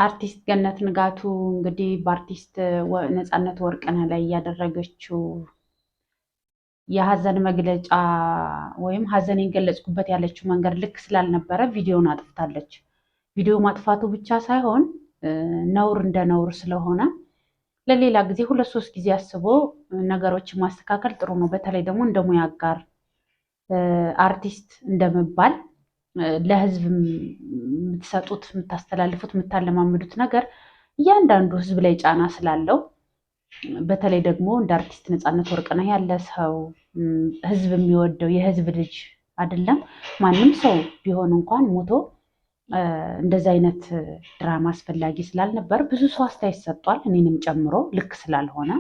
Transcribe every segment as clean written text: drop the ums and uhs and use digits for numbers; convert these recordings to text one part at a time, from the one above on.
አርቲስት ገነት ንጋቱ እንግዲህ በአርቲስት ነፃነት ወርቅነህ ላይ ያደረገችው የሀዘን መግለጫ ወይም ሀዘን የገለጽኩበት ያለችው መንገድ ልክ ስላልነበረ ቪዲዮን አጥፍታለች። ቪዲዮ ማጥፋቱ ብቻ ሳይሆን ነውር እንደ ነውር ስለሆነ ለሌላ ጊዜ 2-3 ጊዜ አስቦ ነገሮችን ማስተካከል ጥሩ ነው። በተለይ ደግሞ እንደ ሙያ አጋር አርቲስት እንደመባል ለህዝብ የምትሰጡት፣ የምታስተላልፉት፣ የምታለማምዱት ነገር እያንዳንዱ ህዝብ ላይ ጫና ስላለው በተለይ ደግሞ እንደ አርቲስት ነፃነት ወርቅነህ ያለ ሰው ህዝብ የሚወደው የህዝብ ልጅ አይደለም። ማንም ሰው ቢሆን እንኳን ሞቶ እንደዚ አይነት ድራማ አስፈላጊ ስላልነበር ብዙ ሰው አስተያየት ሰጥቷል፣ እኔንም ጨምሮ። ልክ ስላልሆነ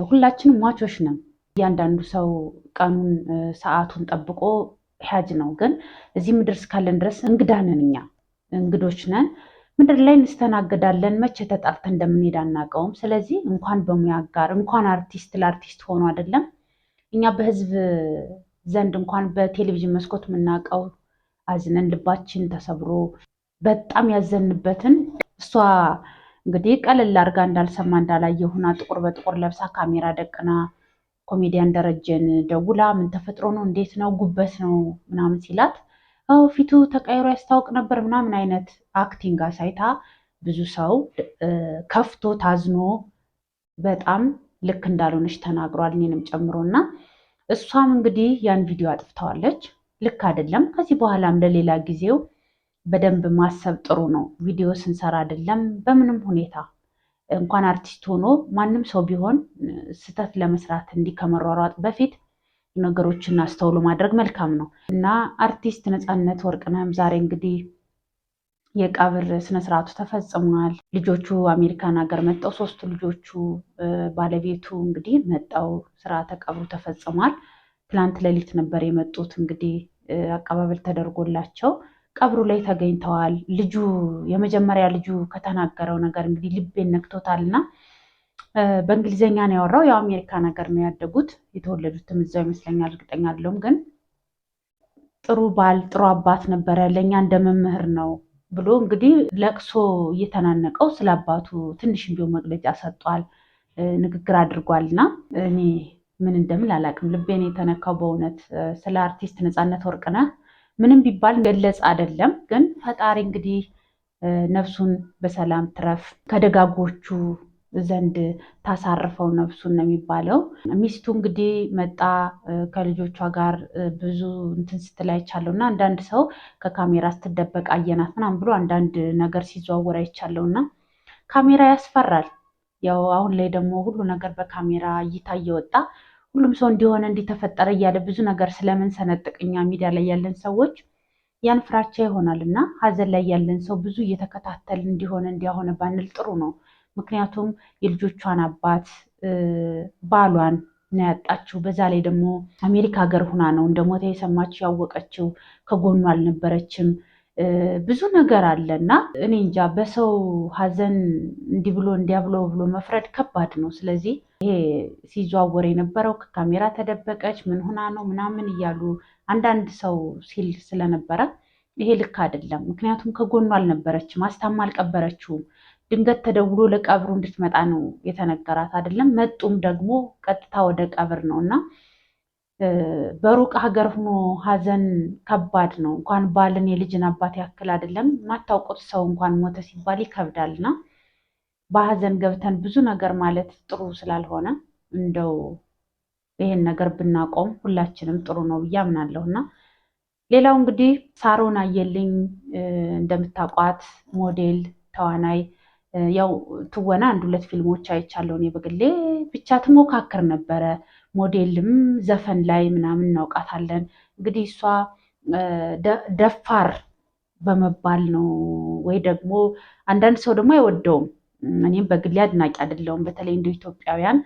ሁላችንም ሟቾች ነን። እያንዳንዱ ሰው ቀኑን ሰዓቱን ጠብቆ ሀጅ ነው። ግን እዚህ ምድር እስካለን ድረስ እንግዳ ነን። እኛ እንግዶች ነን። ምድር ላይ እንስተናገዳለን። መቼ ተጣርተን እንደምንሄድ አናውቀውም። ስለዚህ እንኳን በሙያ አጋር እንኳን አርቲስት ለአርቲስት ሆኖ አይደለም እኛ በህዝብ ዘንድ እንኳን በቴሌቪዥን መስኮት የምናውቀው አዝነን ልባችን ተሰብሮ በጣም ያዘንበትን እሷ እንግዲህ ቀለል አድርጋ እንዳልሰማ እንዳላየ ሆና ጥቁር በጥቁር ለብሳ ካሜራ ደቅና ኮሜዲያን ደረጀን ደውላ ምን ተፈጥሮ ነው እንዴት ነው ጉበት ነው ምናምን ሲላት ፊቱ ተቀይሮ ያስታውቅ ነበር ምናምን አይነት አክቲንግ አሳይታ ብዙ ሰው ከፍቶ ታዝኖ በጣም ልክ እንዳልሆነች ተናግሯል፣ እኔንም ጨምሮ። እና እሷም እንግዲህ ያን ቪዲዮ አጥፍተዋለች። ልክ አይደለም። ከዚህ በኋላም ለሌላ ጊዜው በደንብ ማሰብ ጥሩ ነው። ቪዲዮ ስንሰራ አይደለም በምንም ሁኔታ እንኳን አርቲስት ሆኖ ማንም ሰው ቢሆን ስህተት ለመስራት እንዲህ ከመሯሯጥ በፊት ነገሮችን አስተውሎ ማድረግ መልካም ነው። እና አርቲስት ነፃነት ወርቅነህም ዛሬ እንግዲህ የቀብር ስነስርዓቱ ተፈጽሟል። ልጆቹ አሜሪካን ሀገር መጠው 3 ልጆቹ ባለቤቱ እንግዲህ መጠው ስርዓተ ቀብሩ ተፈጽሟል። ትላንት ሌሊት ነበር የመጡት። እንግዲህ አቀባበል ተደርጎላቸው ቀብሩ ላይ ተገኝተዋል። ልጁ የመጀመሪያ ልጁ ከተናገረው ነገር እንግዲህ ልቤን ነክቶታል እና በእንግሊዝኛ ነው ያወራው። ያው አሜሪካ ነገር ነው ያደጉት፣ የተወለዱትም እዛው ይመስለኛል፣ እርግጠኛ አይደለሁም። ግን ጥሩ ባል ጥሩ አባት ነበረ፣ ለእኛ እንደ መምህር ነው ብሎ እንግዲህ ለቅሶ እየተናነቀው ስለ አባቱ ትንሽ ቢሆን መግለጫ ሰጥቷል፣ ንግግር አድርጓል። እና እኔ ምን እንደምል አላውቅም። ልቤን የተነካው በእውነት ስለ አርቲስት ነፃነት ወርቅነህ ምንም ቢባል ገለጽ አይደለም። ግን ፈጣሪ እንግዲህ ነፍሱን በሰላም ትረፍ፣ ከደጋጎቹ ዘንድ ታሳርፈው ነፍሱን ነው የሚባለው። ሚስቱ እንግዲህ መጣ ከልጆቿ ጋር ብዙ እንትን ስትል አይቻለሁ እና አንዳንድ ሰው ከካሜራ ስትደበቅ አየናት ምናምን ብሎ አንዳንድ ነገር ሲዘዋወር አይቻለሁ እና ካሜራ ያስፈራል። ያው አሁን ላይ ደግሞ ሁሉ ነገር በካሜራ እይታ እየወጣ ሁሉም ሰው እንዲሆነ እንዲተፈጠረ እያለ ብዙ ነገር ስለምንሰነጥቅኛ ሚዲያ ላይ ያለን ሰዎች ያን ፍራቻ ይሆናል እና ሀዘን ላይ ያለን ሰው ብዙ እየተከታተል እንዲሆነ እንዲያሆነ ባንል ጥሩ ነው። ምክንያቱም የልጆቿን አባት ባሏን ነው ያጣችው። በዛ ላይ ደግሞ አሜሪካ ሀገር ሁና ነው እንደሞተ የሰማችው ያወቀችው። ከጎኑ አልነበረችም። ብዙ ነገር አለ እና እኔ እንጃ በሰው ሀዘን እንዲህ ብሎ እንዲያ ብሎ መፍረድ ከባድ ነው። ስለዚህ ይሄ ሲዘዋወር የነበረው ከካሜራ ተደበቀች ምን ሆና ነው ምናምን እያሉ አንዳንድ ሰው ሲል ስለነበረ ይሄ ልክ አይደለም። ምክንያቱም ከጎኑ አልነበረችም፣ አስታማ አልቀበረችውም። ድንገት ተደውሎ ለቀብሩ እንድትመጣ ነው የተነገራት አይደለም። መጡም ደግሞ ቀጥታ ወደ ቀብር ነው እና በሩቅ ሀገር ሆኖ ሀዘን ከባድ ነው። እንኳን ባልን የልጅን አባት ያክል አይደለም ማታውቁት ሰው እንኳን ሞተ ሲባል ይከብዳል እና በሀዘን ገብተን ብዙ ነገር ማለት ጥሩ ስላልሆነ እንደው ይሄን ነገር ብናቆም ሁላችንም ጥሩ ነው ብዬ አምናለሁ። እና ሌላው እንግዲህ ሳሮን አየልኝ እንደምታውቋት ሞዴል ተዋናይ፣ ያው ትወና 1-2 ፊልሞች አይቻለሁ እኔ በግሌ። ብቻ ትሞካከር ነበረ ሞዴልም ዘፈን ላይ ምናምን እናውቃታለን። እንግዲህ እሷ ደፋር በመባል ነው ወይ ደግሞ አንዳንድ ሰው ደግሞ አይወደውም። እኔም በግሌ አድናቂ አይደለሁም። በተለይ እንደ ኢትዮጵያውያን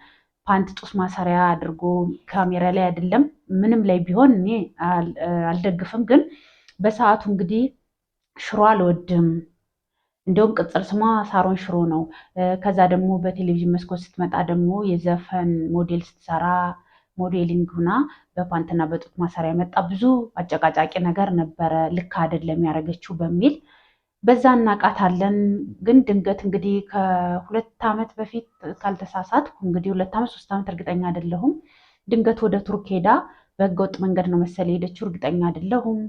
ፓንት ጡስ ማሰሪያ አድርጎ ካሜራ ላይ አይደለም ምንም ላይ ቢሆን እኔ አልደግፍም። ግን በሰዓቱ እንግዲህ ሽሮ አልወድም፣ እንደውም ቅጽል ስሟ ሳሮን ሽሮ ነው። ከዛ ደግሞ በቴሌቪዥን መስኮት ስትመጣ ደግሞ የዘፈን ሞዴል ስትሰራ ሞዴሊንግ ሁና በፓንትና በጡት ማሰሪያ መጣ። ብዙ አጨቃጫቂ ነገር ነበረ፣ ልክ አይደለም ያደረገችው በሚል በዛ እናቃታለን። ግን ድንገት እንግዲህ ከ2 ዓመት በፊት ካልተሳሳትኩ እንግዲህ 2 ዓመት 3 ዓመት እርግጠኛ አይደለሁም። ድንገት ወደ ቱርክ ሄዳ በህገወጥ መንገድ ነው መሰለ ሄደችው፣ እርግጠኛ አይደለሁም።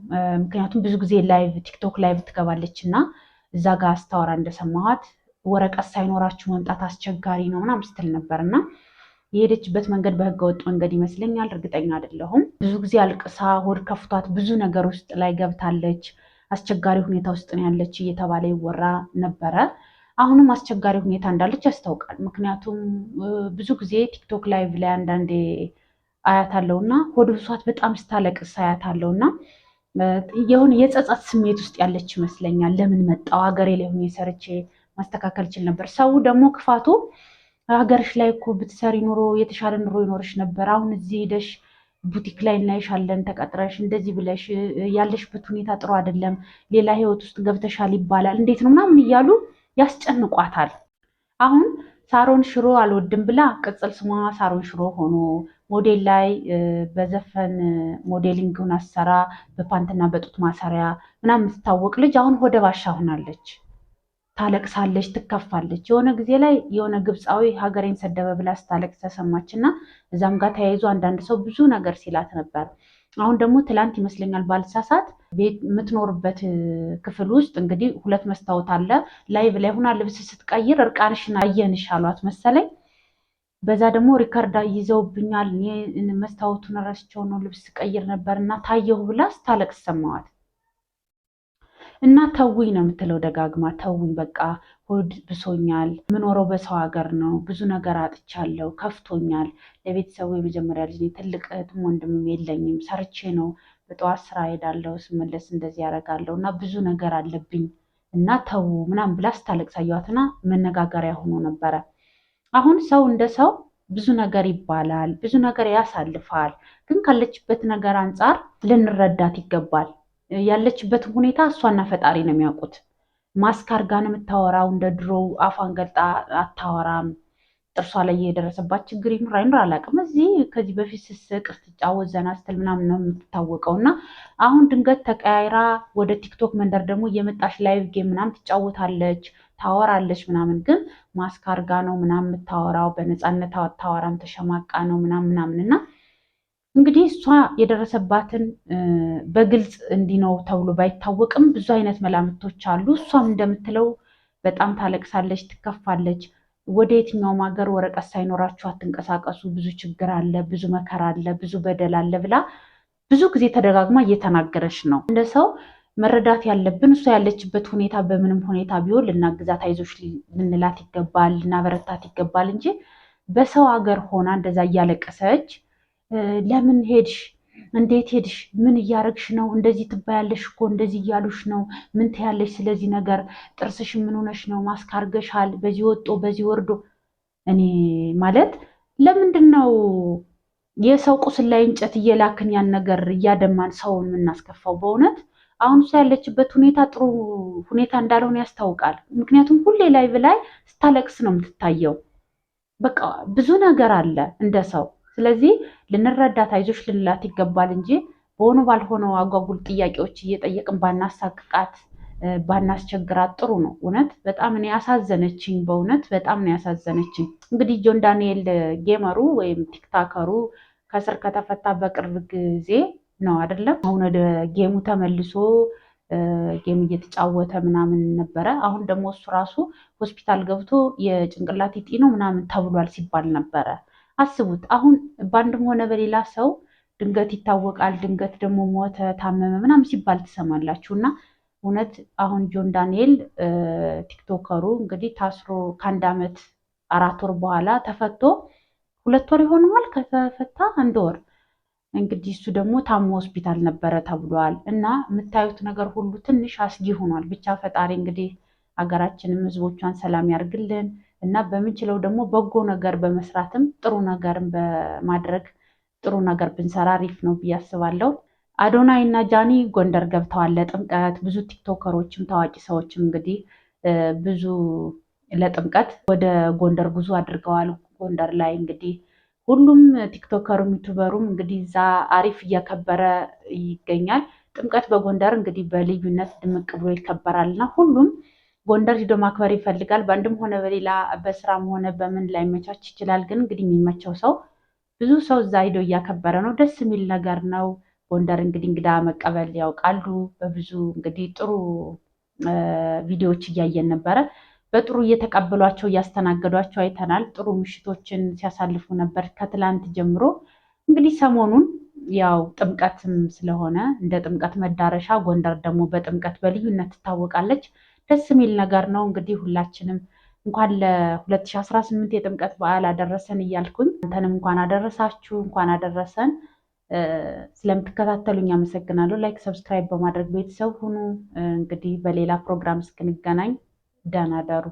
ምክንያቱም ብዙ ጊዜ ላይቭ ቲክቶክ ላይቭ ትገባለች እና እዛ ጋር አስታወራ እንደሰማኋት ወረቀት ሳይኖራችሁ መምጣት አስቸጋሪ ነው ምናምን ስትል ነበር እና የሄደችበት መንገድ በህገወጥ መንገድ ይመስለኛል፣ እርግጠኛ አይደለሁም። ብዙ ጊዜ አልቅሳ ሆድ ከፍቷት ብዙ ነገር ውስጥ ላይ ገብታለች። አስቸጋሪ ሁኔታ ውስጥ ነው ያለች እየተባለ ይወራ ነበረ። አሁንም አስቸጋሪ ሁኔታ እንዳለች ያስታውቃል። ምክንያቱም ብዙ ጊዜ ቲክቶክ ላይቭ ላይ አንዳንዴ አያታለሁ እና ሆድ ብሷት በጣም ስታለቅስ አያታለሁ እና የሆነ የጸጸት ስሜት ውስጥ ያለች ይመስለኛል። ለምን መጣው ሀገሬ ላይ ሆኜ ሰርቼ ማስተካከል ችል ነበር። ሰው ደግሞ ክፋቱ ሀገርሽ ላይ እኮ ብትሰሪ ኑሮ የተሻለ ኑሮ ይኖርሽ ነበር። አሁን እዚህ ሄደሽ ቡቲክ ላይ እናይሻለን ተቀጥረሽ እንደዚህ ብለሽ ያለሽበት ሁኔታ ጥሩ አይደለም፣ ሌላ ህይወት ውስጥ ገብተሻል ይባላል፣ እንዴት ነው ምናምን እያሉ ያስጨንቋታል። አሁን ሳሮን ሽሮ አልወድም ብላ ቅጽል ስሟ ሳሮን ሽሮ ሆኖ ሞዴል ላይ በዘፈን ሞዴሊንግን አሰራ በፓንትና በጡት ማሰሪያ ምናምን የምትታወቅ ልጅ አሁን ሆደ ባሻ ሆናለች። ታለቅሳለች፣ ትከፋለች። የሆነ ጊዜ ላይ የሆነ ግብፃዊ ሀገሬን ሰደበ ብላ ስታለቅስ ተሰማች እና እዛም ጋር ተያይዞ አንዳንድ ሰው ብዙ ነገር ሲላት ነበር። አሁን ደግሞ ትላንት ይመስለኛል ባልሳሳት ቤት የምትኖርበት ክፍል ውስጥ እንግዲህ 2 መስታወት አለ። ላይቭ ላይ ሆና ልብስ ስትቀይር እርቃንሽን አየንሽ አሏት መሰለኝ። በዛ ደግሞ ሪከርድ ይዘውብኛል፣ መስታወቱን ረስቸው ነው ልብስ ቀይር ነበር እና ታየሁ ብላ ስታለቅስ ሰማዋት። እና ተውኝ ነው የምትለው ደጋግማ። ተውኝ በቃ ሆድ ብሶኛል፣ የምኖረው በሰው ሀገር ነው፣ ብዙ ነገር አጥቻለሁ፣ ከፍቶኛል። ለቤተሰቡ የመጀመሪያ ልጅ፣ ትልቅ እህትም ወንድምም የለኝም። ሰርቼ ነው በጠዋት ስራ ሄዳለሁ፣ ስመለስ እንደዚህ ያደርጋለሁ እና ብዙ ነገር አለብኝ እና ተው ምናምን ብላ ስታለቅስ አየኋትና መነጋገሪያ ሆኖ ነበረ። አሁን ሰው እንደ ሰው ብዙ ነገር ይባላል፣ ብዙ ነገር ያሳልፋል። ግን ካለችበት ነገር አንጻር ልንረዳት ይገባል። ያለችበትን ሁኔታ እሷና ፈጣሪ ነው የሚያውቁት። ማስክ አርጋ ነው የምታወራው። እንደ ድሮ አፏን ገልጣ አታወራም። ጥርሷ ላይ የደረሰባት ችግር ይኑር አይኑር አላውቅም። እዚህ ከዚህ በፊት ስስቅ ስትጫወት ዘና ስትል ምናምን ነው የምትታወቀው እና አሁን ድንገት ተቀያይራ ወደ ቲክቶክ መንደር ደግሞ እየመጣች ላይቭ ጌም ምናምን ትጫወታለች፣ ታወራለች ምናምን። ግን ማስክ አርጋ ነው ምናምን የምታወራው። በነፃነት አታወራም፣ ተሸማቃ ነው ምናምን ምናምን እና እንግዲህ እሷ የደረሰባትን በግልጽ እንዲህ ነው ተብሎ ባይታወቅም ብዙ አይነት መላምቶች አሉ። እሷም እንደምትለው በጣም ታለቅሳለች፣ ትከፋለች። ወደ የትኛውም ሀገር ወረቀት ሳይኖራችሁ አትንቀሳቀሱ፣ ብዙ ችግር አለ፣ ብዙ መከራ አለ፣ ብዙ በደል አለ ብላ ብዙ ጊዜ ተደጋግማ እየተናገረች ነው። እንደ ሰው መረዳት ያለብን እሷ ያለችበት ሁኔታ በምንም ሁኔታ ቢሆን ልናግዛት፣ አይዞሽ ልንላት ይገባል፣ ልናበረታት ይገባል እንጂ በሰው ሀገር ሆና እንደዛ እያለቀሰች ለምን ሄድሽ? እንዴት ሄድሽ? ምን እያረግሽ ነው? እንደዚህ ትባያለሽ እኮ እንደዚህ እያሉሽ ነው። ምን ትያለሽ ስለዚህ ነገር? ጥርስሽ ምን ሆነሽ ነው? ማስክ አርገሻል፣ በዚህ ወጦ በዚህ ወርዶ። እኔ ማለት ለምንድን ነው የሰው ቁስል ላይ እንጨት እየላክን ያን ነገር እያደማን ሰውን የምናስከፋው? በእውነት አሁን እሷ ያለችበት ሁኔታ ጥሩ ሁኔታ እንዳልሆነ ያስታውቃል። ምክንያቱም ሁሌ ላይቭ ላይ ስታለቅስ ነው የምትታየው። በቃ ብዙ ነገር አለ እንደ ሰው። ስለዚህ ልንረዳት፣ አይዞሽ ልንላት ይገባል እንጂ በሆኑ ባልሆነው አጓጉል ጥያቄዎች እየጠየቅን ባናሳቅቃት፣ ባናስቸግራት ጥሩ ነው። እውነት በጣም እኔ ያሳዘነችኝ፣ በእውነት በጣም ነው ያሳዘነችኝ። እንግዲህ ጆን ዳንኤል ጌመሩ ወይም ቲክታከሩ ከስር ከተፈታ በቅርብ ጊዜ ነው አይደለም? አሁን ወደ ጌሙ ተመልሶ ጌም እየተጫወተ ምናምን ነበረ። አሁን ደግሞ እሱ ራሱ ሆስፒታል ገብቶ የጭንቅላት እጢ ነው ምናምን ተብሏል ሲባል ነበረ። አስቡት። አሁን በአንድም ሆነ በሌላ ሰው ድንገት ይታወቃል፣ ድንገት ደግሞ ሞተ፣ ታመመ ምናምን ሲባል ትሰማላችሁ። እና እውነት አሁን ጆን ዳንኤል ቲክቶከሩ እንግዲህ ታስሮ ከ1 ዓመት 4 ወር በኋላ ተፈቶ 2 ወር ይሆነዋል ከተፈታ 1 ወር። እንግዲህ እሱ ደግሞ ታሞ ሆስፒታል ነበረ ተብሏል። እና የምታዩት ነገር ሁሉ ትንሽ አስጊ ሆኗል። ብቻ ፈጣሪ እንግዲህ ሀገራችንም ህዝቦቿን ሰላም ያርግልን እና በምንችለው ደግሞ በጎ ነገር በመስራትም ጥሩ ነገርን በማድረግ ጥሩ ነገር ብንሰራ አሪፍ ነው ብዬ አስባለሁ። አዶናይ እና ጃኒ ጎንደር ገብተዋል ለጥምቀት። ብዙ ቲክቶከሮችም ታዋቂ ሰዎችም እንግዲህ ብዙ ለጥምቀት ወደ ጎንደር ጉዞ አድርገዋል። ጎንደር ላይ እንግዲህ ሁሉም ቲክቶከሩም ዩቱበሩም እንግዲህ እዛ አሪፍ እያከበረ ይገኛል። ጥምቀት በጎንደር እንግዲህ በልዩነት ድምቅ ብሎ ይከበራልና ሁሉም ጎንደር ሂዶ ማክበር ይፈልጋል። በአንድም ሆነ በሌላ በስራም ሆነ በምን ላይ መቻች ይችላል። ግን እንግዲህ የሚመቸው ሰው ብዙ ሰው እዛ ሂዶ እያከበረ ነው። ደስ የሚል ነገር ነው። ጎንደር እንግዲህ እንግዳ መቀበል ያውቃሉ። በብዙ እንግዲህ ጥሩ ቪዲዮዎች እያየን ነበረ። በጥሩ እየተቀበሏቸው እያስተናገዷቸው አይተናል። ጥሩ ምሽቶችን ሲያሳልፉ ነበር ከትላንት ጀምሮ። እንግዲህ ሰሞኑን ያው ጥምቀትም ስለሆነ እንደ ጥምቀት መዳረሻ ጎንደር ደግሞ በጥምቀት በልዩነት ትታወቃለች። ደስ የሚል ነገር ነው። እንግዲህ ሁላችንም እንኳን ለ2018 የጥምቀት በዓል አደረሰን እያልኩኝ አንተንም እንኳን አደረሳችሁ እንኳን አደረሰን። ስለምትከታተሉኝ አመሰግናለሁ። ላይክ ሰብስክራይብ በማድረግ ቤተሰብ ሁኑ። እንግዲህ በሌላ ፕሮግራም እስክንገናኝ ደህና ደሩ።